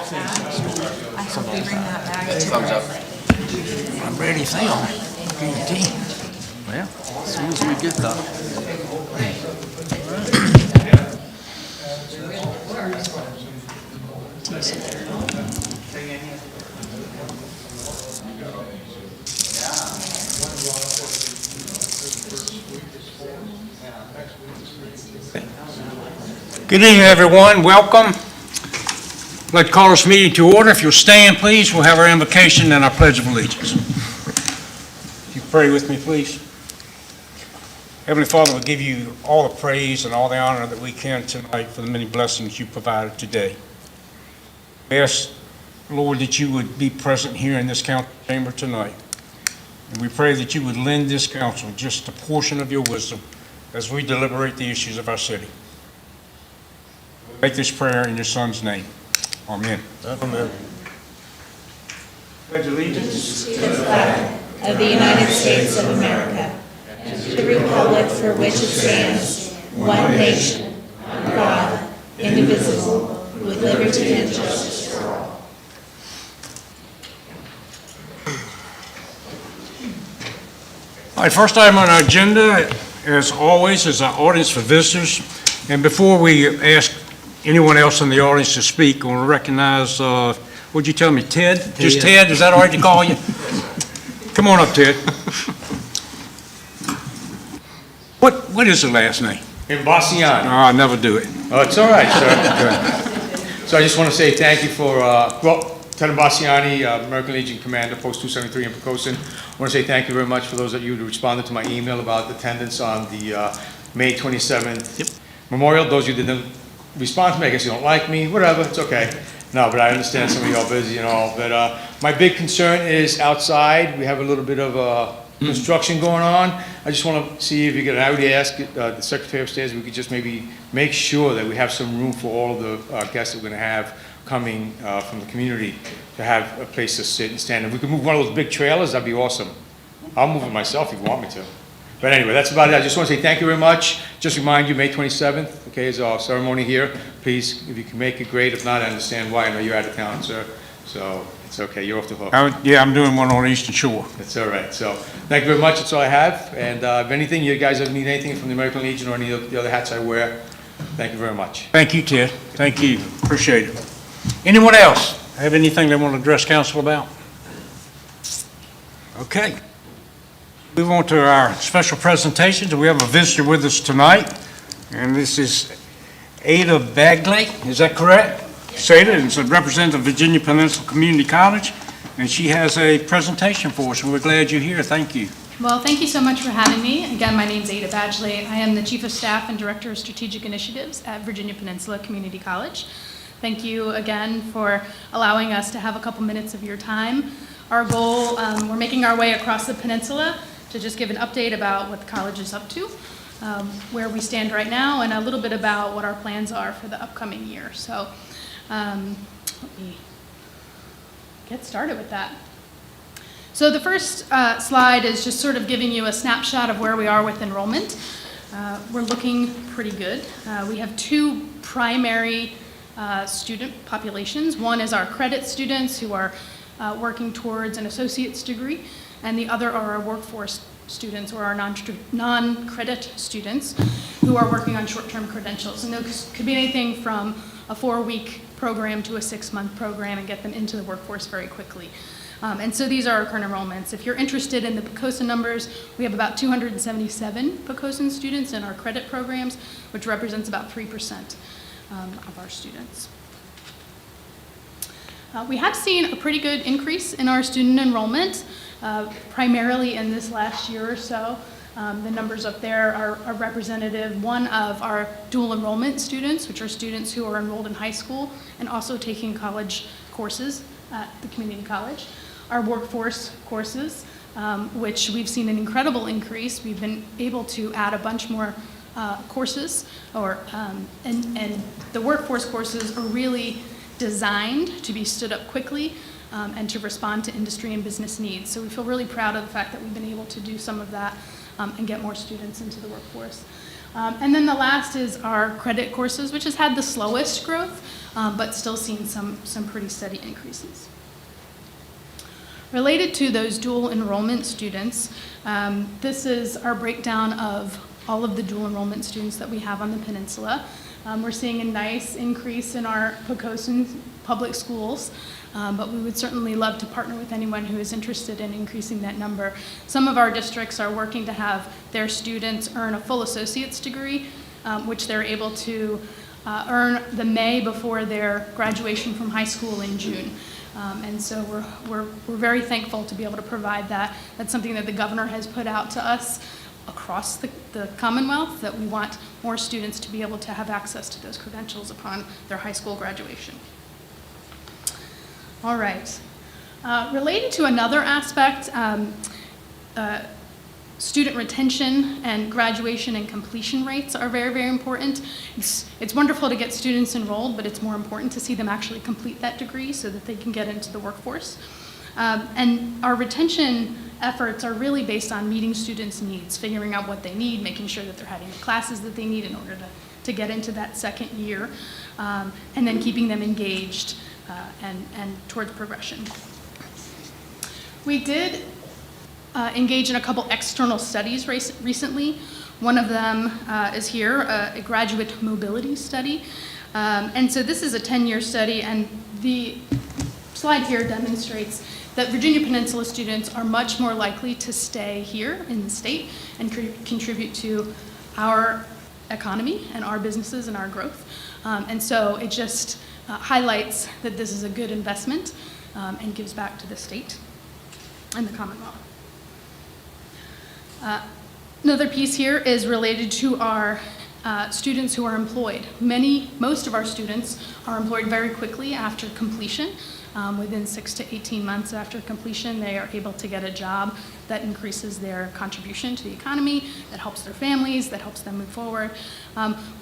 I hope we bring that back to Thumbs up. I'm ready to fail. Guarantee. Well, as soon as we get that. Good evening, everyone. Welcome. I'd like to call this meeting to order. If you'll stand, please, we'll have our invocation and our Pledge of Allegiance. If you pray with me, please. Heavenly Father, we give you all the praise and all the honor that we can tonight for the many blessings you provided today. We ask, Lord, that you would be present here in this council chamber tonight. And we pray that you would lend this council just a portion of your wisdom as we deliberate the issues of our city. Make this prayer in your Son's name. Amen. Amen. Pledge allegiance the flag of the United States of America, and to the republic for which it stands, one nation, under God, indivisible, with liberty and justice for all. All right, first item on our agenda, as always, is our audience for visitors. And before we ask anyone else in the audience to speak, I want to recognize, what'd you tell me, Ted? Just Ted? Is that all right to call you? Come on up, Ted. What is the last name? Poquoson. Oh, I never do it. Oh, it's all right, sir. So I just want to say thank you for, Lieutenant Bassiani, American Legion Commander, Post 273 in Poquoson. I want to say thank you very much for those of you who responded to my email about attendance on the May 27th memorial. Those of you that didn't respond to me, I guess you don't like me, whatever, it's okay. No, but I understand some of you are busy and all. But my big concern is outside. We have a little bit of construction going on. I just want to see if you could, I would ask the secretary upstairs, we could just maybe make sure that we have some room for all of the guests that we're going to have coming from the community to have a place to sit and stand. If we could move one of those big trailers, that'd be awesome. I'll move it myself if you want me to. But anyway, that's about it. I just want to say thank you very much. Just remind you, May 27th, okay, is our ceremony here. Please, if you can make it, great. If not, I understand why. I know you're out of town, sir. So it's okay. You're off the hook. Yeah, I'm doing one on the Eastern Shore. That's all right. So thank you very much. That's all I have. And if anything, you guys ever need anything from the American Legion or any of the other hats I wear, thank you very much. Thank you, Ted. Thank you. Appreciate it. Anyone else have anything they want to address council about? Okay. Move on to our special presentations. We have a visitor with us tonight, and this is Ada Bagley. Is that correct? Say it. It's a representative of Virginia Peninsula Community College, and she has a presentation for us, and we're glad you're here. Thank you. Well, thank you so much for having me. Again, my name is Ada Badgley. I am the Chief of Staff and Director of Strategic Initiatives at Virginia Peninsula Community College. Thank you again for allowing us to have a couple minutes of your time. Our goal, we're making our way across the peninsula to just give an update about what the college is up to, where we stand right now, and a little bit about what our plans are for the upcoming year. So let me get started with that. So the first slide is just sort of giving you a snapshot of where we are with enrollment. We're looking pretty good. We have two primary student populations. One is our credit students who are working towards an associate's degree, and the other are our workforce students, or our non-credit students who are working on short-term credentials. And those could be anything from a 4-week program to a 6-month program and get them into the workforce very quickly. And so these are our current enrollments. If you're interested in the Poquoson numbers, we have about 277 Poquoson students in our credit programs, which represents about 3% of our students. We have seen a pretty good increase in our student enrollment, primarily in this last year or so. The numbers up there are representative, one, of our dual enrollment students, which are students who are enrolled in high school and also taking college courses at the community college. Our workforce courses, which we've seen an incredible increase. We've been able to add a bunch more courses, and the workforce courses are really designed to be stood up quickly and to respond to industry and business needs. So we feel really proud of the fact that we've been able to do some of that and get more students into the workforce. And then the last is our credit courses, which has had the slowest growth, but still seen some pretty steady increases. Related to those dual enrollment students, this is our breakdown of all of the dual enrollment students that we have on the peninsula. We're seeing a nice increase in our Poquoson public schools, but we would certainly love to partner with anyone who is interested in increasing that number. Some of our districts are working to have their students earn a full associate's degree, which they're able to earn the May before their graduation from high school in June. And so we're very thankful to be able to provide that. That's something that the governor has put out to us across the Commonwealth, that we want more students to be able to have access to those credentials upon their high school graduation. All right. Related to another aspect, student retention and graduation and completion rates are very, very important. It's wonderful to get students enrolled, but it's more important to see them actually complete that degree so that they can get into the workforce. And our retention efforts are really based on meeting students' needs, figuring out what they need, making sure that they're having the classes that they need in order to get into that second year, and then keeping them engaged and towards progression. We did engage in a couple external studies recently. One of them is here, a graduate mobility study. And so this is a 10-year study, and the slide here demonstrates that Virginia Peninsula students are much more likely to stay here in the state and contribute to our economy and our businesses and our growth. And so it just highlights that this is a good investment and gives back to the state and the Commonwealth. Another piece here is related to our students who are employed. Most of our students are employed very quickly after completion. Within 6 to 18 months after completion, they are able to get a job that increases their contribution to the economy, that helps their families, that helps them move forward.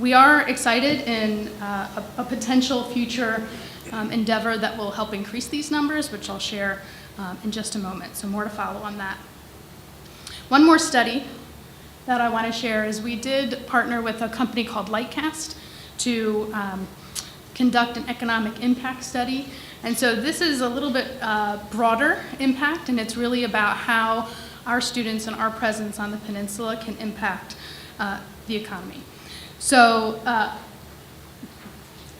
We are excited in a potential future endeavor that will help increase these numbers, which I'll share in just a moment. So more to follow on that. One more study that I want to share is we did partner with a company called Lightcast to conduct an economic impact study. And so this is a little bit broader impact, and it's really about how our students and our presence on the peninsula can impact the economy. So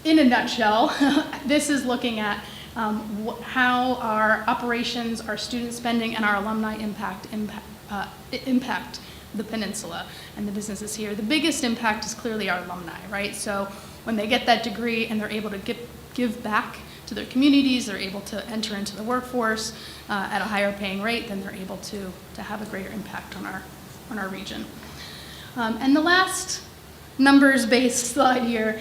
in a nutshell, this is looking at how our operations, our student spending, and our alumni impact the peninsula and the businesses here. The biggest impact is clearly our alumni, right? So when they get that degree and they're able to give back to their communities, they're able to enter into the workforce at a higher paying rate, then they're able to have a greater impact on our region. And the last numbers-based slide here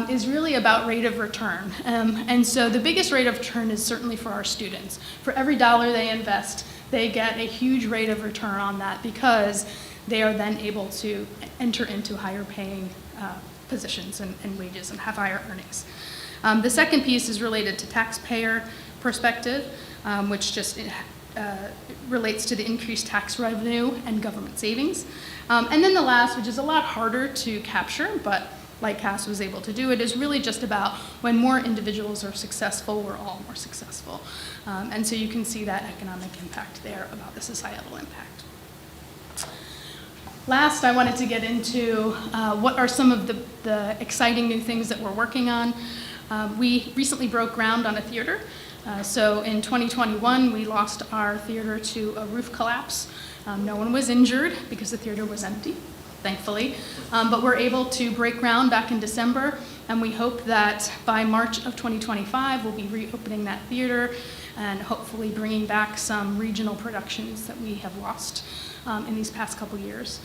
is really about rate of return. And so the biggest rate of return is certainly for our students. For every dollar they invest, they get a huge rate of return on that because they are then able to enter into higher paying positions and wages and have higher earnings. The second piece is related to taxpayer perspective, which just relates to the increased tax revenue and government savings. And then the last, which is a lot harder to capture, but Lightcast was able to do it, is really just about when more individuals are successful, we're all more successful. And so you can see that economic impact there about the societal impact. Last, I wanted to get into what are some of the exciting new things that we're working on. We recently broke ground on a theater. So in 2021, we lost our theater to a roof collapse. No one was injured because the theater was empty, thankfully. But we're able to break ground back in December, and we hope that by March of 2025, we'll be reopening that theater and hopefully bringing back some regional productions that we have lost in these past couple years.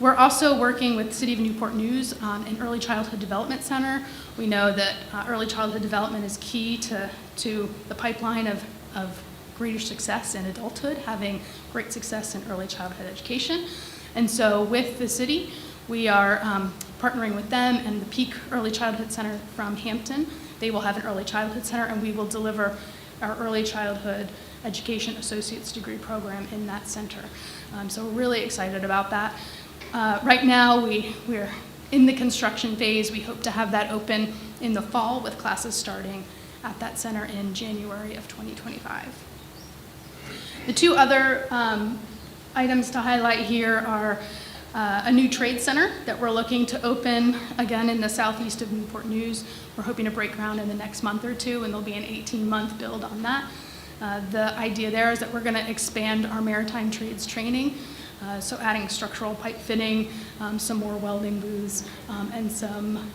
We're also working with the City of Newport News on an early childhood development center. We know that early childhood development is key to the pipeline of greater success in adulthood, having great success in early childhood education. And so with the city, we are partnering with them and the Peak Early Childhood Center from Hampton. They will have an early childhood center, and we will deliver our early childhood education associate's degree program in that center. So we're really excited about that. Right now, we're in the construction phase. We hope to have that open in the fall with classes starting at that center in January of 2025. The two other items to highlight here are a new trade center that we're looking to open again in the southeast of Newport News. We're hoping to break ground in the next month or two, and there'll be an 18-month build on that. The idea there is that we're going to expand our maritime trades training, so adding structural pipe fitting, some more welding booths, and some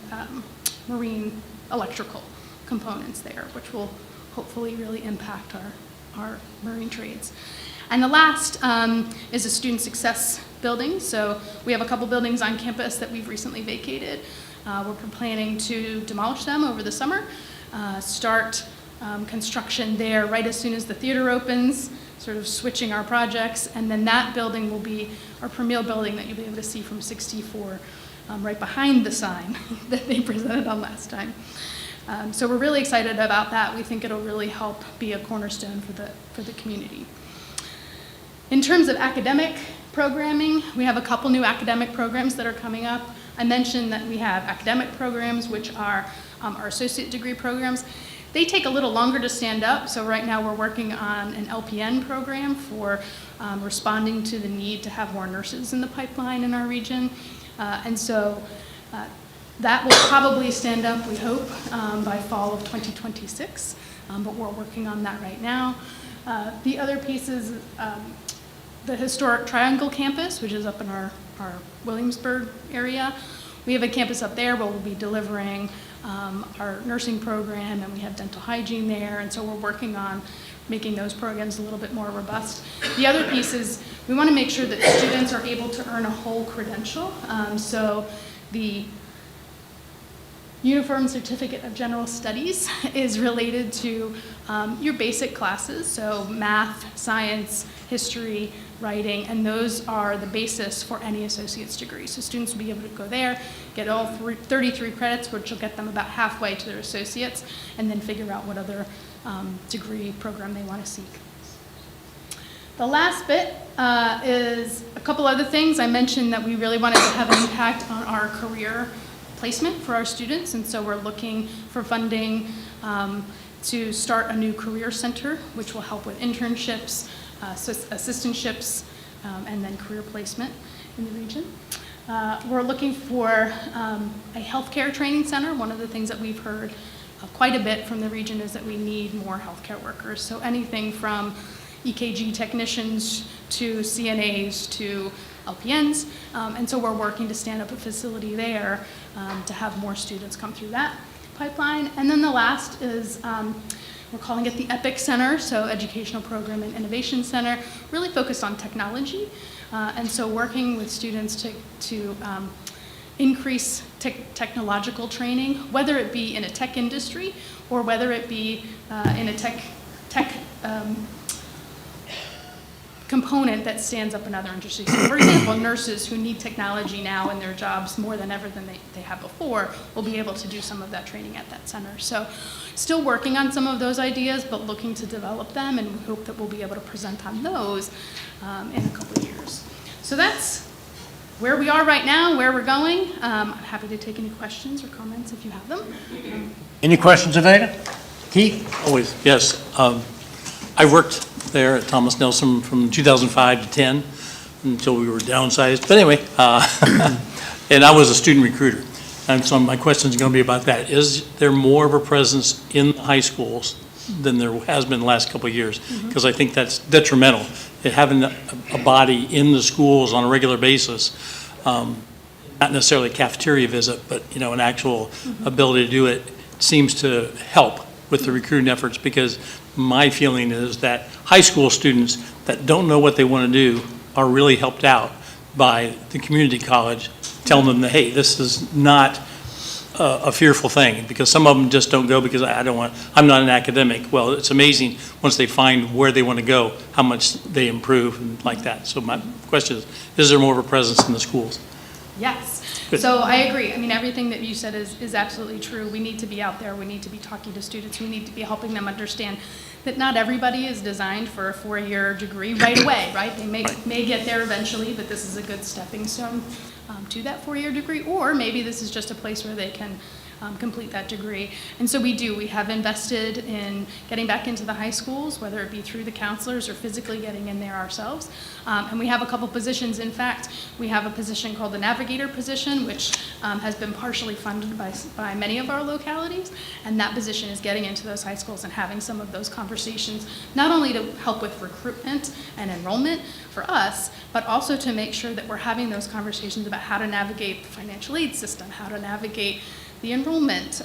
marine electrical components there, which will hopefully really impact our marine trades. And the last is a student success building. So we have a couple buildings on campus that we've recently vacated. We're planning to demolish them over the summer, start construction there right as soon as the theater opens, sort of switching our projects, and then that building will be our premier building that you'll be able to see from 64, right behind the sign that they presented on last time. So we're really excited about that. We think it'll really help be a cornerstone for the community. In terms of academic programming, we have a couple new academic programs that are coming up. I mentioned that we have academic programs, which are our associate degree programs. They take a little longer to stand up, so right now we're working on an LPN program for responding to the need to have more nurses in the pipeline in our region. And so that will probably stand up, we hope, by fall of 2026, but we're working on that right now. The other piece is the historic Triangle campus, which is up in our Williamsburg area. We have a campus up there where we'll be delivering our nursing program, and we have dental hygiene there, and so we're working on making those programs a little bit more robust. The other piece is we want to make sure that students are able to earn a whole credential. So the Uniform Certificate of General Studies is related to your basic classes, so math, science, history, writing, and those are the basis for any associate's degree. So students will be able to go there, get all 33 credits, which will get them about halfway to their associates, and then figure out what other degree program they want to seek. The last bit is a couple other things. I mentioned that we really wanted to have an impact on our career placement for our students, and so we're looking for funding to start a new career center, which will help with internships, assistantships, and then career placement in the region. We're looking for a healthcare training center. One of the things that we've heard quite a bit from the region is that we need more healthcare workers. So anything from EKG technicians to CNAs to LPNs, and so we're working to stand up a facility there to have more students come through that pipeline. And then the last is we're calling it the EPIC Center, so Educational Program and Innovation Center, really focused on technology, and so working with students to increase technological training, whether it be in a tech industry or whether it be in a tech component that stands up another industry. So for example, nurses who need technology now in their jobs more than ever than they have before will be able to do some of that training at that center. So still working on some of those ideas, but looking to develop them, and we hope that we'll be able to present on those in a couple of years. So that's where we are right now, where we're going. I'm happy to take any questions or comments if you have them. Any questions of Ada? Keith? Always, yes. I worked there at Thomas Nelson from 2005 to 10 until we were downsized. But anyway, and I was a student recruiter. And so my question is going to be about that. Is there more of a presence in high schools than there has been the last couple of years? Because I think that's detrimental. Having a body in the schools on a regular basis, not necessarily a cafeteria visit, but an actual ability to do it seems to help with the recruiting efforts, because my feeling is that high school students that don't know what they want to do are really helped out by the community college telling them that, hey, this is not a fearful thing, because some of them just don't go because I'm not an academic. Well, it's amazing once they find where they want to go, how much they improve and like that. So my question is there more of a presence in the schools? Yes. Good. So I agree. I mean, everything that you said is absolutely true. We need to be out there. We need to be talking to students. We need to be helping them understand that not everybody is designed for a 4-year degree right away, right? They may get there eventually, but this is a good stepping stone to that 4-year degree, or maybe this is just a place where they can complete that degree. And so we have invested in getting back into the high schools, whether it be through the counselors or physically getting in there ourselves. And we have a couple positions. In fact, we have a position called the navigator position, which has been partially funded by many of our localities. And that position is getting into those high schools and having some of those conversations, not only to help with recruitment and enrollment for us, but also to make sure that we're having those conversations about how to navigate the financial aid system, how to navigate the enrollment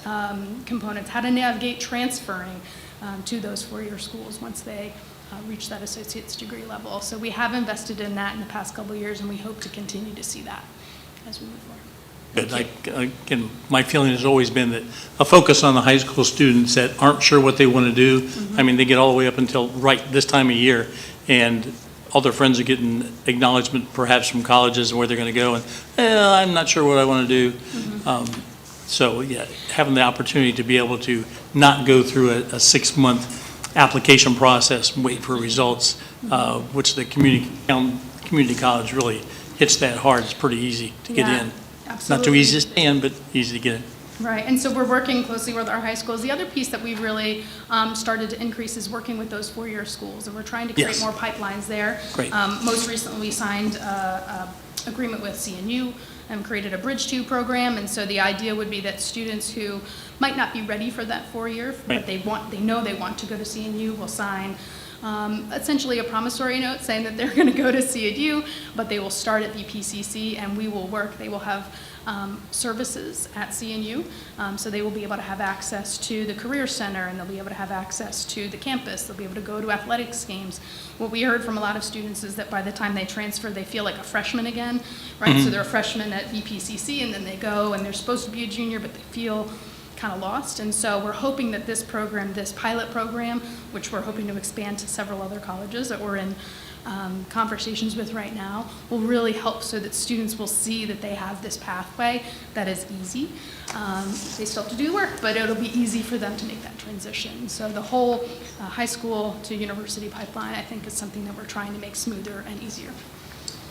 components, how to navigate transferring to those 4-year schools once they reach that associate's degree level. So we have invested in that in the past couple of years, and we hope to continue to see that as we move forward. Good. Again, my feeling has always been that a focus on the high school students that aren't sure what they want to do. I mean, they get all the way up until right this time of year, and all their friends are getting acknowledgement perhaps from colleges and where they're going to go, and I'm not sure what I want to do. So yeah, having the opportunity to be able to not go through a 6-month application process and wait for results, which the community college really hits that hard. It's pretty easy to get in. Absolutely. Not too easy to stay in, but easy to get in. Right, and so we're working closely with our high schools. The other piece that we've really started to increase is working with those 4-year schools, and we're trying to create Yes. more pipelines there. Great. Most recently, we signed an agreement with CNU and created a Bridge 2 program, and so the idea would be that students who might not be ready for that 4-year, but Right. they know they want to go to CNU, will sign essentially a promissory note saying that they're going to go to CNU, but they will start at BPCC, and we will work. They will have services at CNU, so they will be able to have access to the Career Center, and they'll be able to have access to the campus. They'll be able to go to athletics games. What we heard from a lot of students is that by the time they transfer, they feel like a freshman again, right? So they're a freshman at BPCC, and then they go, and they're supposed to be a junior, but they feel kind of lost. And so we're hoping that this program, this pilot program, which we're hoping to expand to several other colleges that we're in conversations with right now, will really help so that students will see that they have this pathway that is easy. They still have to do the work, but it'll be easy for them to make that transition. So the whole high school to university pipeline, I think, is something that we're trying to make smoother and easier.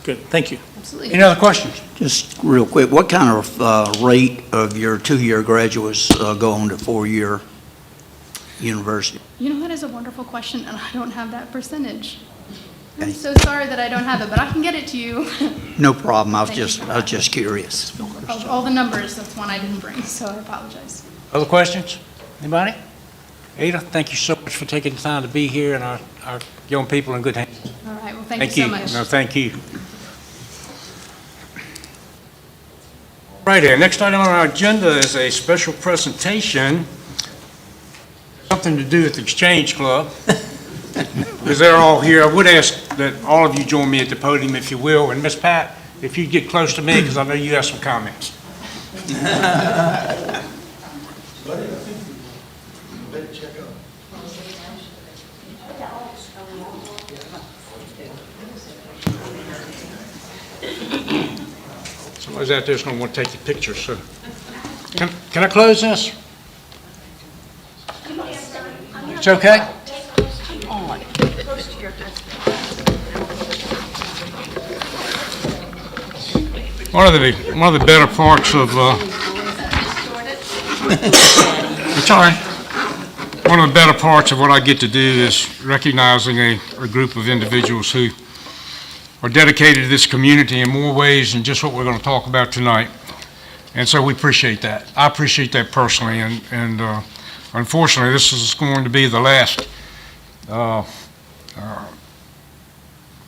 Good, thank you. Absolutely. Any other questions? Just real quick, what kind of rate of your 2-year graduates go on to 4-year university? You know, that is a wonderful question, and I don't have that percentage. I'm Okay. so sorry that I don't have it, but I can get it to you. No problem, I was Thank you just, for I was that. just curious. Of all the numbers, that's one I didn't bring, so I apologize. Other questions? Anybody? Ada, thank you so much for taking the time to be here, and our young people in good hands. All right, well, thank you so much. No, thank you. Right there, next item on our agenda is a special presentation, something to do with the Exchange Club. Because they're all here, I would ask that all of you join me at the podium if you will, and Miss Pat, if you'd get close to me, because I know you have some comments. Somebody's out there's going to want to take the picture, so. Can I close this? It's okay? One of the better parts of, it's all right. One of the better parts of what I get to do is recognizing a group of individuals who are dedicated to this community in more ways than just what we're going to talk about tonight. And so we appreciate that. I appreciate that personally, and unfortunately, this is going to be the last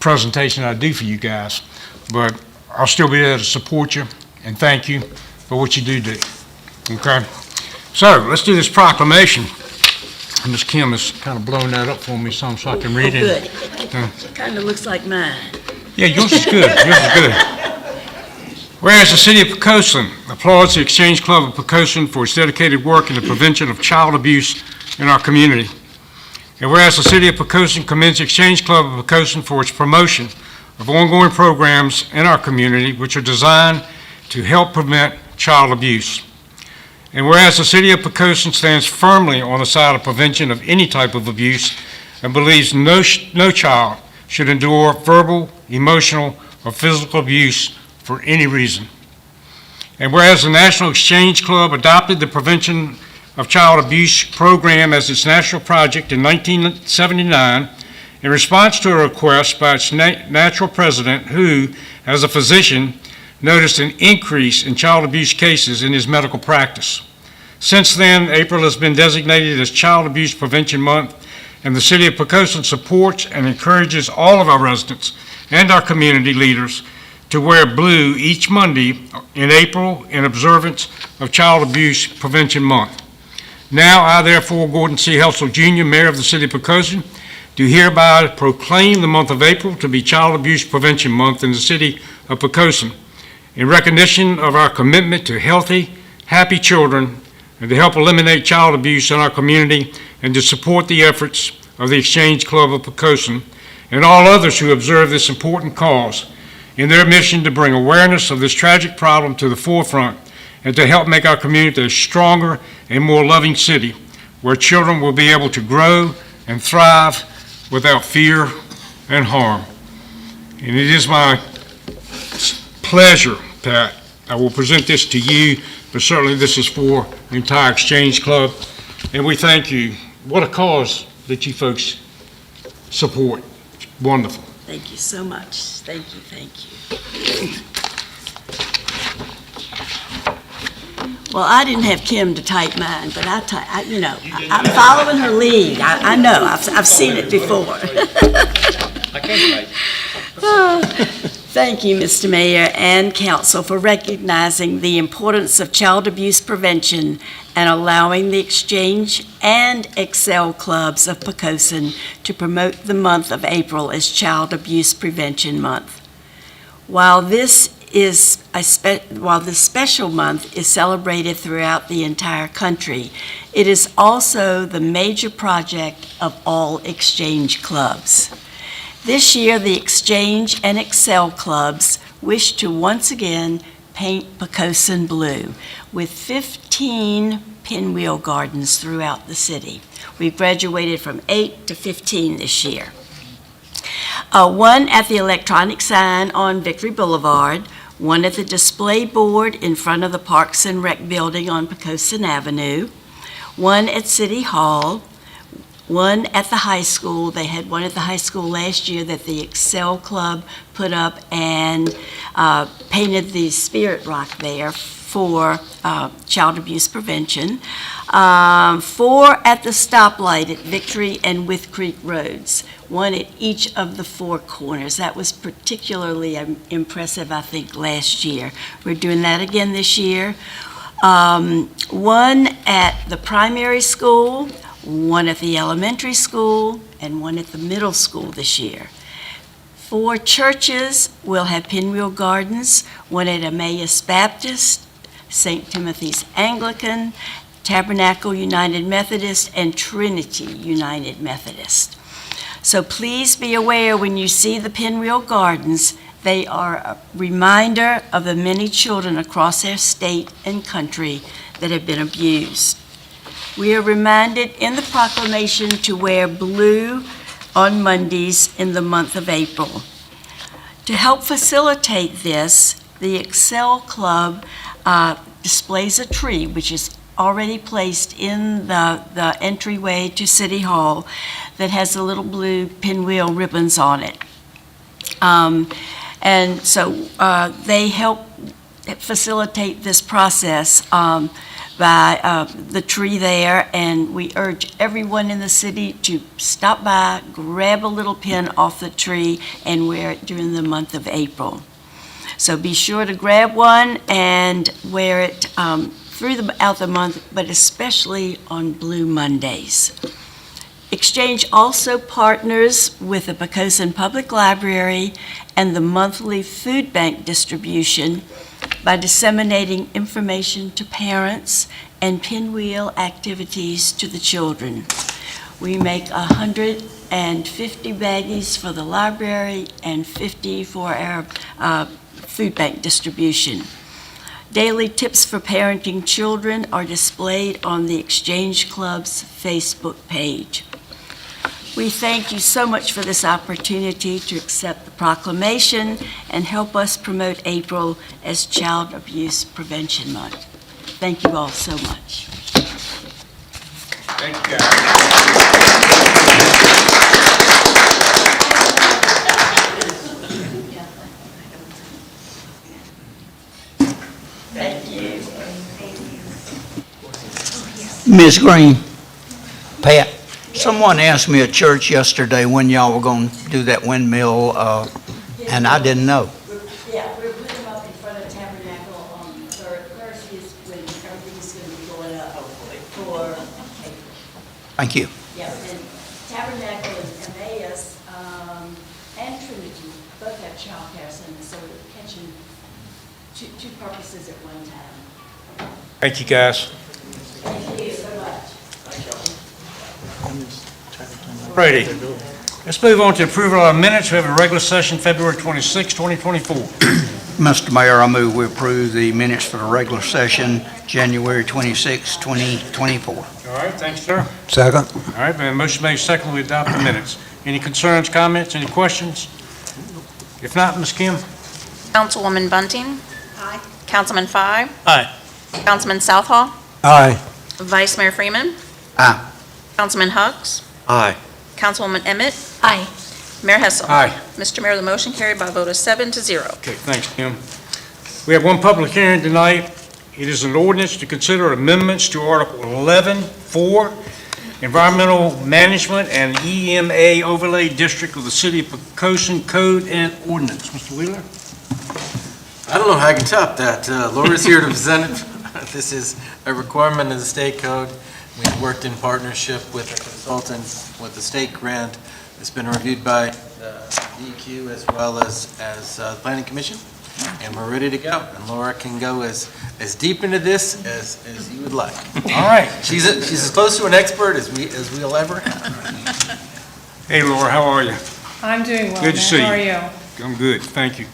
presentation I do for you guys, but I'll still be there to support you and thank you for what you do. Okay? So let's do this proclamation. And Ms. Kim has kind of blown that up for me some so I can read it. Good. Kind of looks like mine. Yeah, yours is good. Yours is good. Whereas the City of Poquoson applauds the Exchange Club of Poquoson for its dedicated work in the prevention of child abuse in our community. And whereas the City of Poquoson commends the Exchange Club of Poquoson for its promotion of ongoing programs in our community which are designed to help prevent child abuse. And whereas the City of Poquoson stands firmly on the side of prevention of any type of abuse and believes no child should endure verbal, emotional, or physical abuse for any reason. And whereas the National Exchange Club adopted the Prevention of Child Abuse program as its national project in 1979 in response to a request by its natural president who, as a physician, noticed an increase in child abuse cases in his medical practice. Since then, April has been designated as Child Abuse Prevention Month, and the City of Poquoson supports and encourages all of our residents and our community leaders to wear blue each Monday in April in observance of Child Abuse Prevention Month. Now, I therefore, Gordon C. Helsel Jr., Mayor of the City of Poquoson, do hereby proclaim the month of April to be Child Abuse Prevention Month in the City of Poquoson in recognition of our commitment to healthy, happy children and to help eliminate child abuse in our community and to support the efforts of the Exchange Club of Poquoson and all others who observe this important cause in their mission to bring awareness of this tragic problem to the forefront and to help make our community a stronger and more loving city where children will be able to grow and thrive without fear and harm. And it is my pleasure, Pat, I will present this to you, but certainly this is for the entire Exchange Club, and we thank you. What a cause that you folks support. It's wonderful. Thank you so much. Thank you, thank you. Well, I didn't have Kim to type mine, but I'm following her lead. I know, I've seen it before. I can't Thank you, Mr. Mayor and Council, for recognizing the importance of child abuse prevention and allowing the Exchange and Excel clubs of Poquoson to promote the month of April as Child Abuse Prevention Month. While this special month is celebrated throughout the entire country, it is also the major project of all Exchange clubs. This year, the Exchange and Excel clubs wish to once again paint Poquoson blue with 15 pinwheel gardens throughout the city. We've graduated from 8 to 15 this year. One at the electronic sign on Victory Boulevard, one at the display board in front of the Parks and Rec building on Poquoson Avenue, one at City Hall, one at the high school. They had one at the high school last year that the Excel Club put up and painted the spirit rock there for child abuse prevention. 4 at the stoplight at Victory and With Creek Roads, one at each of the 4 corners. That was particularly impressive, I think, last year. We're doing that again this year. One at the primary school, one at the elementary school, and one at the middle school this year. 4 churches will have pinwheel gardens, one at Emmaus Baptist, St. Timothy's Anglican, Tabernacle United Methodist, and Trinity United Methodist. So please be aware when you see the pinwheel gardens, they are a reminder of the many children across our state and country that have been abused. We are reminded in the proclamation to wear blue on Mondays in the month of April. To help facilitate this, the Excel Club displays a tree, which is already placed in the entryway to City Hall, that has the little blue pinwheel ribbons on it. And so they help facilitate this process by the tree there, and we urge everyone in the city to stop by, grab a little pin off the tree, and wear it during the month of April. So be sure to grab one and wear it throughout the month, but especially on Blue Mondays. Exchange also partners with the Poquoson Public Library and the monthly food bank distribution by disseminating information to parents and pinwheel activities to the children. We make 150 baggies for the library and 50 for our food bank distribution. Daily tips for parenting children are displayed on the Exchange Club's Facebook page. We thank you so much for this opportunity to accept the proclamation and help us promote April as Child Abuse Prevention Month. Thank you all so much. Thank you, guys. Ms. Green, Pat, someone asked me at church yesterday when y'all were going to do that windmill, and I didn't know. Yeah, we're putting them up in front of Tabernacle on Thursday is when everything's going to be going up for April. Thank you. Yeah, and Tabernacle and Emmaus and Trinity both have childcare centers, so we're catching two purposes at one time. Thank you, guys. Thank you so much. Righty. Let's move on to approval of our minutes. We have a regular session February 26, 2024. Mr. Mayor, I move we approve the minutes for the regular session, January 26, 2024. All right, thanks, sir. Second. All right, been motion made second, we adopt the minutes. Any concerns, comments, any questions? If not, Ms. Kim? Councilwoman Bunting. Aye. Councilman Fye. Aye. Councilman Southall. Aye. Vice Mayor Freeman. Aye. Councilman Hucks. Aye. Councilwoman Emmett. Aye. Mayor Hessel. Aye. Mr. Mayor, the motion carried by a vote of 7-0. Okay, thanks, Kim. We have one public hearing tonight. It is an ordinance to consider amendments to Article 11-4, Environmental Management and EMA Overlay District of the City of Poquoson Code and Ordinance. Mr. Wheeler? I don't know how I can top that. Laura's here to present it. This is a requirement of the state code. We've worked in partnership with a consultant with the state grant. It's been reviewed by the DEQ as well as the Planning Commission, and we're ready to go. And Laura can go as deep into this as you would like. All right. She's as close to an expert as we'll ever have. Hey, Laura, how are you? I'm doing well, Good to Matt. see How are you. you? I'm good, thank you.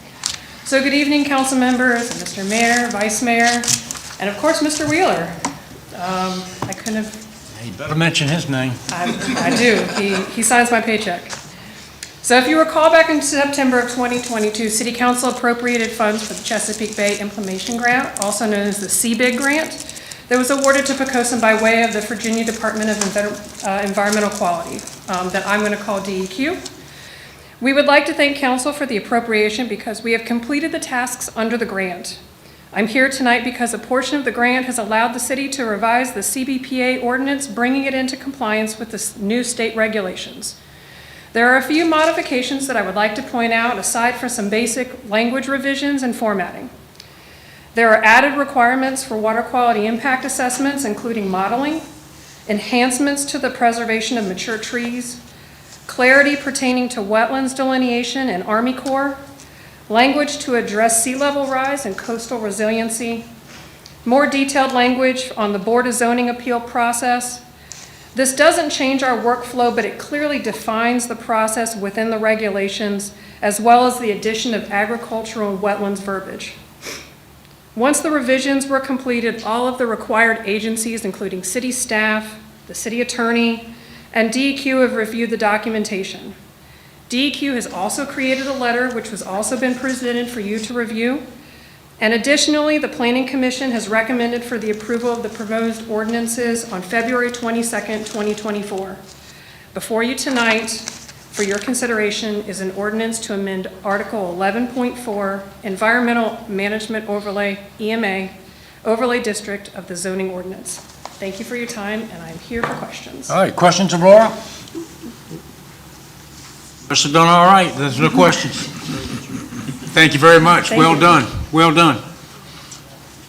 So good evening, council members, and Mr. Mayor, Vice Mayor, and of course, Mr. Wheeler. I couldn't have, You better mention his name. I do. He signs my paycheck. So if you recall, back in September of 2022, City Council appropriated funds for the Chesapeake Bay Implementation Grant, also known as the CBIG grant, that was awarded to Poquoson by way of the Virginia Department of Environmental Quality, that I'm going to call DEQ. We would like to thank Council for the appropriation because we have completed the tasks under the grant. I'm here tonight because a portion of the grant has allowed the city to revise the CBPA ordinance, bringing it into compliance with the new state regulations. There are a few modifications that I would like to point out, aside from some basic language revisions and formatting. There are added requirements for water quality impact assessments, including modeling, enhancements to the preservation of mature trees, clarity pertaining to wetlands delineation and Army Corps, language to address sea level rise and coastal resiliency, more detailed language on the Board of Zoning appeal process. This doesn't change our workflow, but it clearly defines the process within the regulations, as well as the addition of agricultural and wetlands verbiage. Once the revisions were completed, all of the required agencies, including city staff, the city attorney, and DEQ have reviewed the documentation. DEQ has also created a letter which has also been presented for you to review. And additionally, the Planning Commission has recommended for the approval of the proposed ordinances on February 22nd, 2024. Before you tonight, for your consideration, is an ordinance to amend Article 11.4, Environmental Management Overlay, EMA, Overlay District of the Zoning Ordinance. Thank you for your time, and I'm here for questions. All right, questions of Laura? Must have done all right, there's no questions. Thank you very much, Thank well you. done, well done.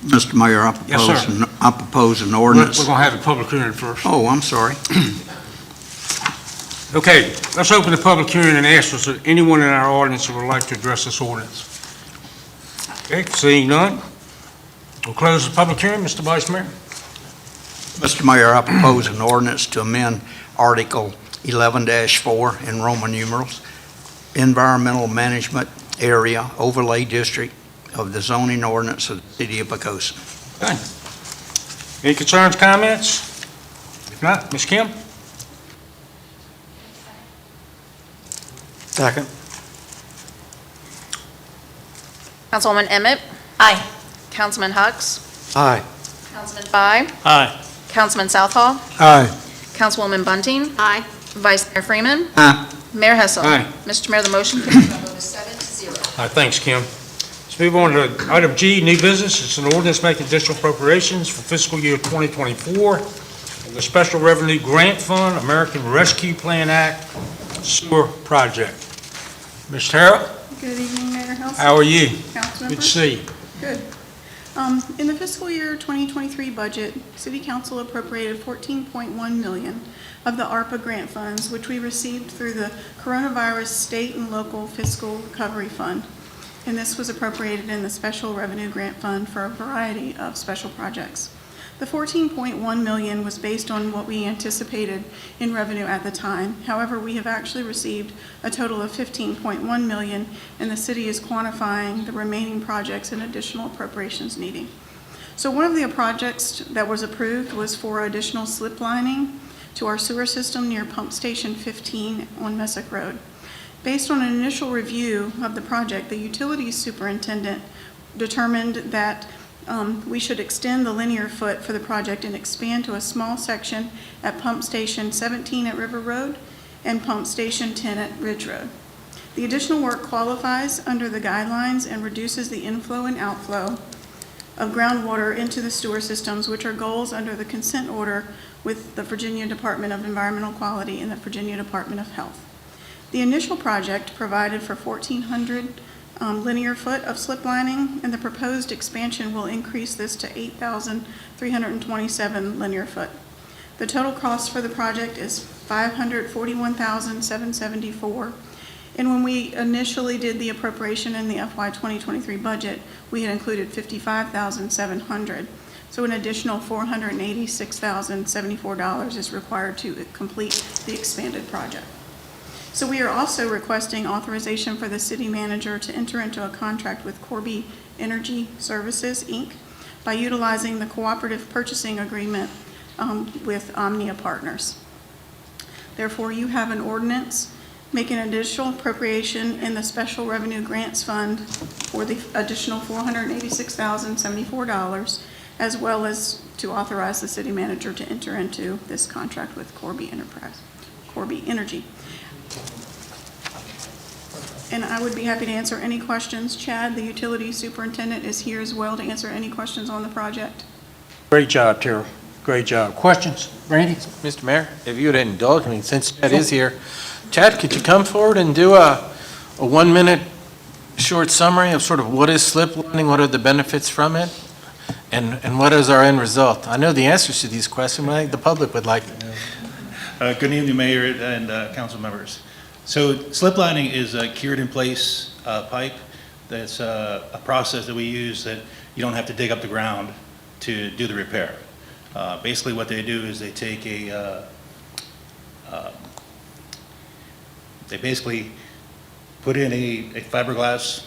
Mr. Mayor, Yes, sir. I propose an We're ordinance. going to have a public hearing first. Oh, I'm sorry. Okay, let's open the public hearing and ask, is there anyone in our audience who would like to address this ordinance? Okay, seeing none, we'll close the public hearing. Mr. Vice Mayor? Mr. Mayor, I propose an ordinance to amend Article 11-4 in Roman numerals, Environmental Management Area Overlay District of the zoning ordinance of the city of Poquoson. Done. Any concerns, comments? If not, Ms. Kim? Second. Councilwoman Emmett. Aye. Councilman Hugs. Aye. Councilman Fye. Aye. Councilman Southall. Aye. Councilwoman Bunting. Aye. Vice Mayor Freeman. Aye. Mayor Hessel. Aye. Mr. Mayor, the motion carries by a vote of 7-0. Thanks, Kim. Let's move on to item G, new business. It's an ordinance making additional appropriations for fiscal year 2024 of the Special Revenue Grant Fund, American Rescue Plan Act, Sewer Project. Ms. Tara, Good evening, Mayor House, how are you? council Good to members. see you. Good. In the fiscal year 2023 budget, City Council appropriated $14.1 million of the ARPA grant funds, which we received through the Coronavirus State and Local Fiscal Recovery Fund. And this was appropriated in the Special Revenue Grant Fund for a variety of special projects. The $14.1 million was based on what we anticipated in revenue at the time. However, we have actually received a total of $15.1 million, and the city is quantifying the remaining projects and additional appropriations needing. So one of the projects that was approved was for additional slip lining to our sewer system near Pump Station 15 on Messick Road. Based on an initial review of the project, the utilities superintendent determined that we should extend the linear foot for the project and expand to a small section at Pump Station 17 at River Road and Pump Station 10 at Ridge Road. The additional work qualifies under the guidelines and reduces the inflow and outflow of groundwater into the sewer systems, which are goals under the consent order with the Virginia Department of Environmental Quality and the Virginia Department of Health. The initial project provided for 1,400 linear foot of slip lining, and the proposed expansion will increase this to 8,327 linear foot. The total cost for the project is $541,774. And when we initially did the appropriation in the FY 2023 budget, we had included $55,700. So an additional $486,074 is required to complete the expanded project. So we are also requesting authorization for the city manager to enter into a contract with Corby Energy Services, Inc. by utilizing the cooperative purchasing agreement with Omnia Partners. Therefore, you have an ordinance making an additional appropriation in the Special Revenue Grants Fund for the additional $486,074, as well as to authorize the city manager to enter into this contract with Corby Energy. And I would be happy to answer any questions. Chad, the utility superintendent, is here as well to answer any questions on the project. Great job, Tara. Great job. Questions? Randy? Mr. Mayor, if you would indulge me, since Chad is here, Chad, could you come forward and do a 1-minute short summary of sort of what is slip lining, what are the benefits from it, and what is our end result? I know the answers to these questions, but I think the public would like to know. Good evening, Mayor and council members. So slip lining is a cured in place pipe. That's a process that we use that you don't have to dig up the ground to do the repair. Basically what they do is they take they basically put in a fiberglass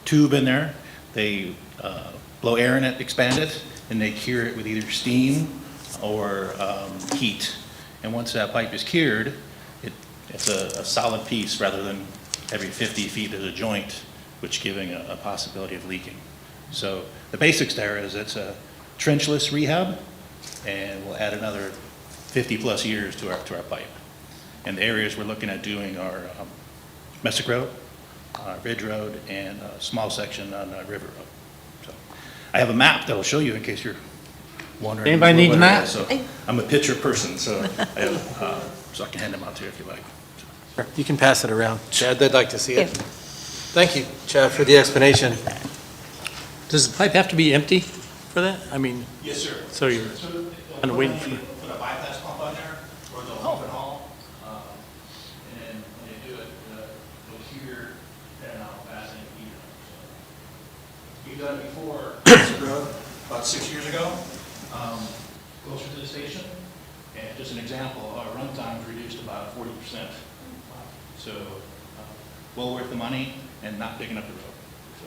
tube in there. They blow air in it, expand it, and they cure it with either steam or heat. And once that pipe is cured, it's a solid piece rather than every 50 feet there's a joint, which giving a possibility of leaking. So the basics there is it's a trenchless rehab, and we'll add another 50 plus years to our pipe. And the areas we're looking at doing are Messick Road, Ridge Road, and a small section on River Road. So I have a map that'll show you in case you're wondering. Anybody need the what it map? is. So I'm a picture person, so I have, so I can hand them out to you if you like. Sure, you can pass it around. Chad, they'd like to see it. Thank you, Chad, for the explanation. Does the pipe have to be empty for that? I mean, Yes, sir. so you're kind of waiting for... Put a bypass pump on there, or they'll pump and haul, and then when they do it, they'll cure, and how fast they heat it. We've done it before, about 6 years ago, closer to the station, and just an example, our run time was reduced about 40%. So, well worth the money and not picking up the road. So.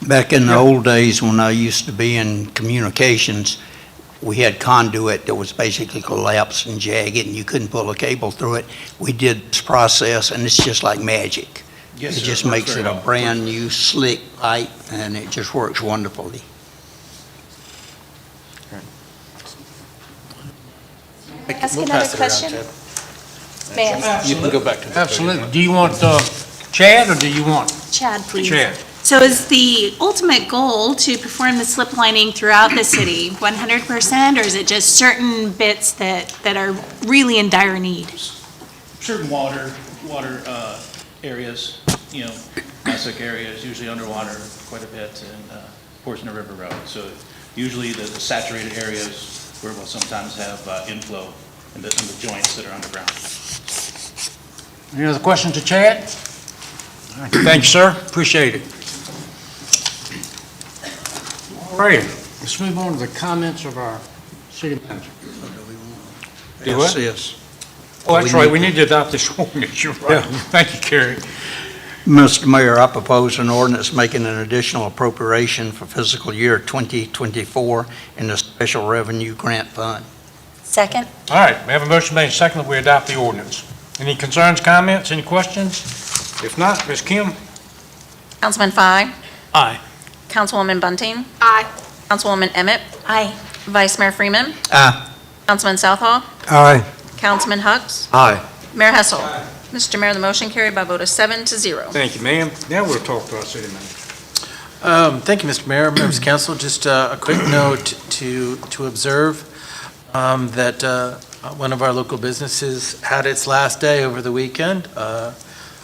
Back in the old days when I used to be in communications, we had conduit that was basically collapsed and jagged, and you couldn't pull a cable through it. We did this process, and it's just like magic. Yes, It sir. just Works makes very it a well. brand-new slick pipe, and it just works wonderfully. Ask We'll another pass it around, question? Chad. May I? You can go back to the Absolutely. Do you want Chad, or do you want Chad, please. Chad? So is the ultimate goal to perform the slip lining throughout the city 100%, or is it just certain bits that are really in dire need? Certain water areas, classic areas, usually underwater quite a bit, and portion of River Road. So usually the saturated areas where we'll sometimes have inflow in the joints that are underground. Any other questions to Chad? All right, thank you, sir. Appreciate it. All right, let's move on to the comments of our city manager. Do what? Yes. Oh, that's right, we need to adopt this ordinance, you're right. Thank you, Kerry. Mr. Mayor, I propose an ordinance making an additional appropriation for fiscal year 2024 in the Special Revenue Grant Fund. Second? All right, we have a motion made and seconded, we adopt the ordinance. Any concerns, comments, any questions? If not, Ms. Kim? Councilman Fye? Aye. Councilwoman Bunting? Aye. Councilwoman Emmett? Aye. Vice Mayor Freeman? Aye. Councilman Southall? Aye. Councilman Hucks? Aye. Mayor Hessel? Mr. Mayor, the motion carried by a vote of 7-0. Thank you, ma'am. Now we'll talk to our city manager. Thank you, Mr. Mayor, members of council. Just a quick note to observe that one of our local businesses had its last day over the weekend.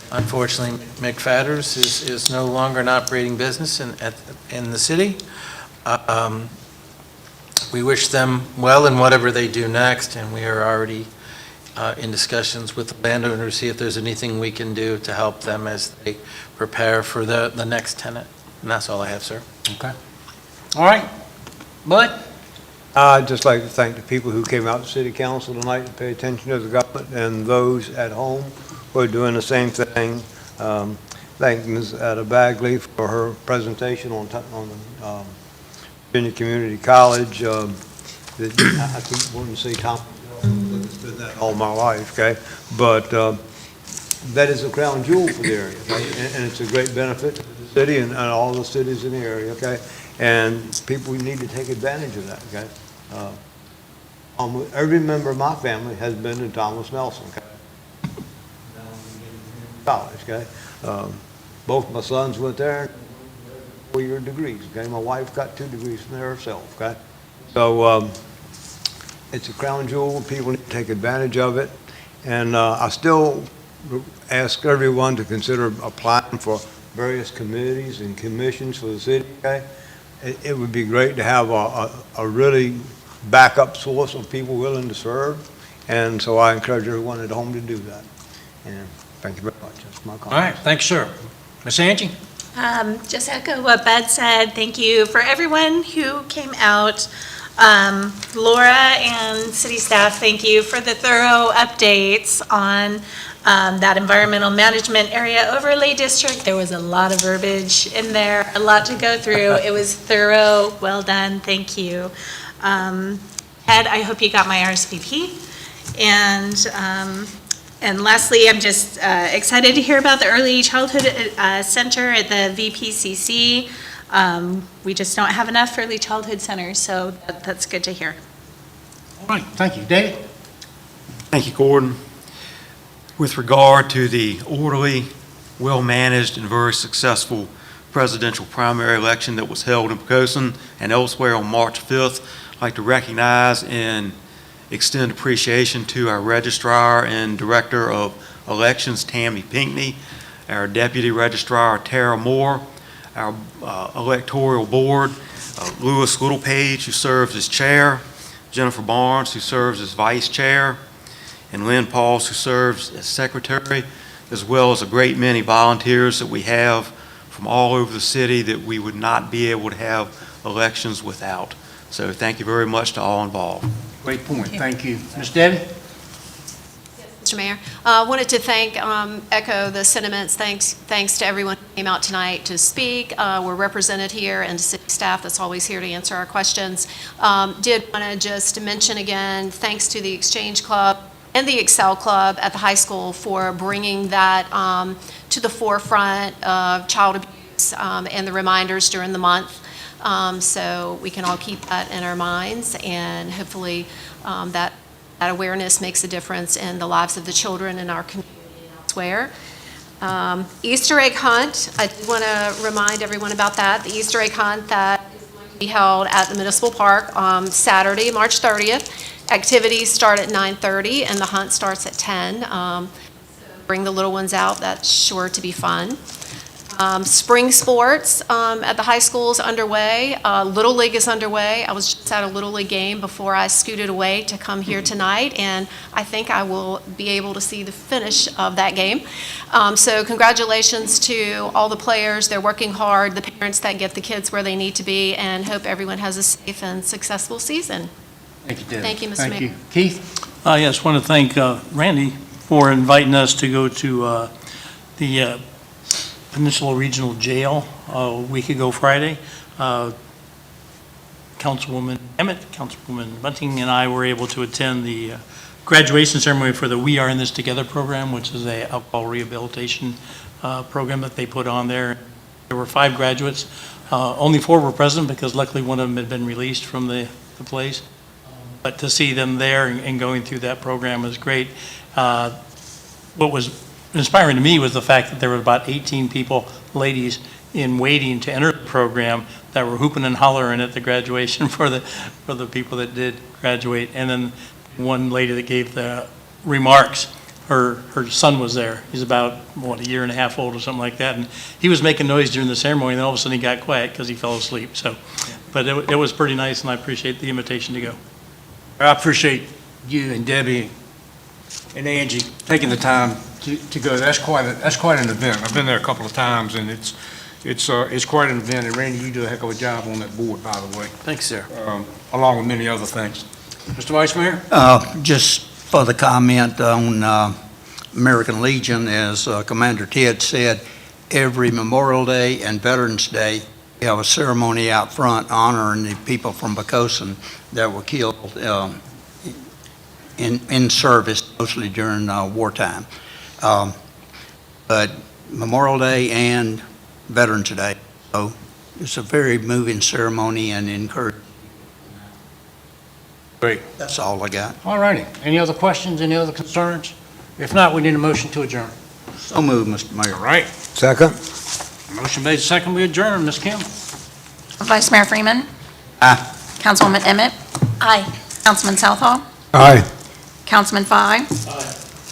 Unfortunately, McFatters is no longer an operating business in the city. We wish them well in whatever they do next, and we are already in discussions with the landowner to see if there's anything we can do to help them as they prepare for the next tenant. And that's all I have, sir. Okay. All right. Bud? I'd just like to thank the people who came out to City Council tonight to pay attention to the government, and those at home who are doing the same thing. Thank Ms. Ada Bagley for her presentation on Virginia Community College. I keep wanting to say Tom, but it's been that all my life, okay? But that is a crown jewel for the area, okay? And it's a great benefit to the city and all the cities in the area, okay? And people need to take advantage of that, okay? Every member of my family has been to Thomas Nelson, okay? College, okay? Both my sons went there, 4-year degrees, okay? My wife got 2 degrees from there herself, okay? So it's a crown jewel, people need to take advantage of it. And I still ask everyone to consider applying for various committees and commissions for the city, okay? It would be great to have a really backup source of people willing to serve, and so I encourage everyone at home to do that. And thank you very much. That's my comment. All right, thanks, sir. Miss Angie? Just echo what Bud said. Thank you for everyone who came out. Laura and city staff, thank you for the thorough updates on that environmental management area overlay district. There was a lot of verbiage in there, a lot to go through. It was thorough, well done, thank you. Ed, I hope you got my RSVP. And lastly, I'm just excited to hear about the Early Childhood Center at the VPCC. We just don't have enough early childhood centers, so that's good to hear. All right, thank you. David? Thank you, Gordon. With regard to the orderly, well-managed, and very successful presidential primary election that was held in Poquoson and elsewhere on March 5th, I'd like to recognize and extend appreciation to our registrar and director of elections, Tammy Pinckney, our deputy registrar, Tara Moore, our electoral board, Louis Littlepage, who serves as chair, Jennifer Barnes, who serves as vice chair, and Lynn Pauls, who serves as secretary, as well as a great many volunteers that we have from all over the city that we would not be able to have elections without. So thank you very much to all involved. Great point, thank you. Ms. Debbie? Mr. Mayor. Wanted to echo the sentiments. Thanks to everyone who came out tonight to speak. We're represented here, and city staff that's always here to answer our questions. Did want to just mention again, thanks to the Exchange Club and the Excel Club at the high school for bringing that to the forefront of child abuse and the reminders during the month. So we can all keep that in our minds, and hopefully that awareness makes a difference in the lives of the children in our community and elsewhere. Easter egg hunt, I do want to remind everyone about that. The Easter egg hunt that is going to be held at the Municipal Park on Saturday, March 30th. Activities start at 9:30 and the hunt starts at 10. So bring the little ones out, that's sure to be fun. Spring sports at the high school is underway. Little League is underway. I was just at a Little League game before I scooted away to come here tonight, and I think I will be able to see the finish of that game. So congratulations to all the players. They're working hard, the parents that get the kids where they need to be, and hope everyone has a safe and successful season. Thank you, Debbie. Thank you, Mr. Mayor. Thank you. Keith? Yes, want to thank Randy for inviting us to go to the Peninsula Regional Jail a week ago Friday. Councilwoman Emmett, Councilwoman Bunting, and I were able to attend the graduation ceremony for the We Are In This Together program, which is a alcohol rehabilitation program that they put on there. There were 5 graduates. Only 4 were present because luckily one of them had been released from the place. But to see them there and going through that program was great. What was inspiring to me was the fact that there were about 18 people, ladies, in waiting to enter the program that were hooping and hollering at the graduation for the people that did graduate. And then one lady that gave the remarks, her son was there. He's about, a year and a half old or something like that. And he was making noise during the ceremony, and then all of a sudden he got quiet because he fell asleep. So, but it was pretty nice, and I appreciate the invitation to go. I appreciate you and Debbie and Angie taking the time to go. That's quite an event. I've been there a couple of times, and it's quite an event. And Randy, you do a heck of a job on that board, by the way. Thanks, sir. Along with many other things. Mr. Vice Mayor? Just for the comment on American Legion, as Commander Ted said, every Memorial Day and Veterans Day, we have a ceremony out front honoring the people from Poquoson that were killed in service, mostly during wartime. But Memorial Day and Veterans Day, so it's a very moving ceremony and encouraging. Great. That's all I got. All righty. Any other questions, any other concerns? If not, we need a motion to adjourn. So moved, Mr. Mayor. All right. Second? Motion made, second, we adjourn. Ms. Kim? Vice Mayor Freeman. Aye. Councilwoman Emmett. Aye. Councilman Southall. Aye. Councilman Fye.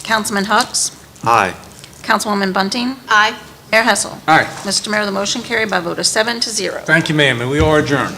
Councilman Hucks. Aye. Councilwoman Bunting. Aye. Mayor Hessel. All right. Mr. Mayor, the motion carried by a vote of 7-0. Thank you, ma'am, and we are adjourned.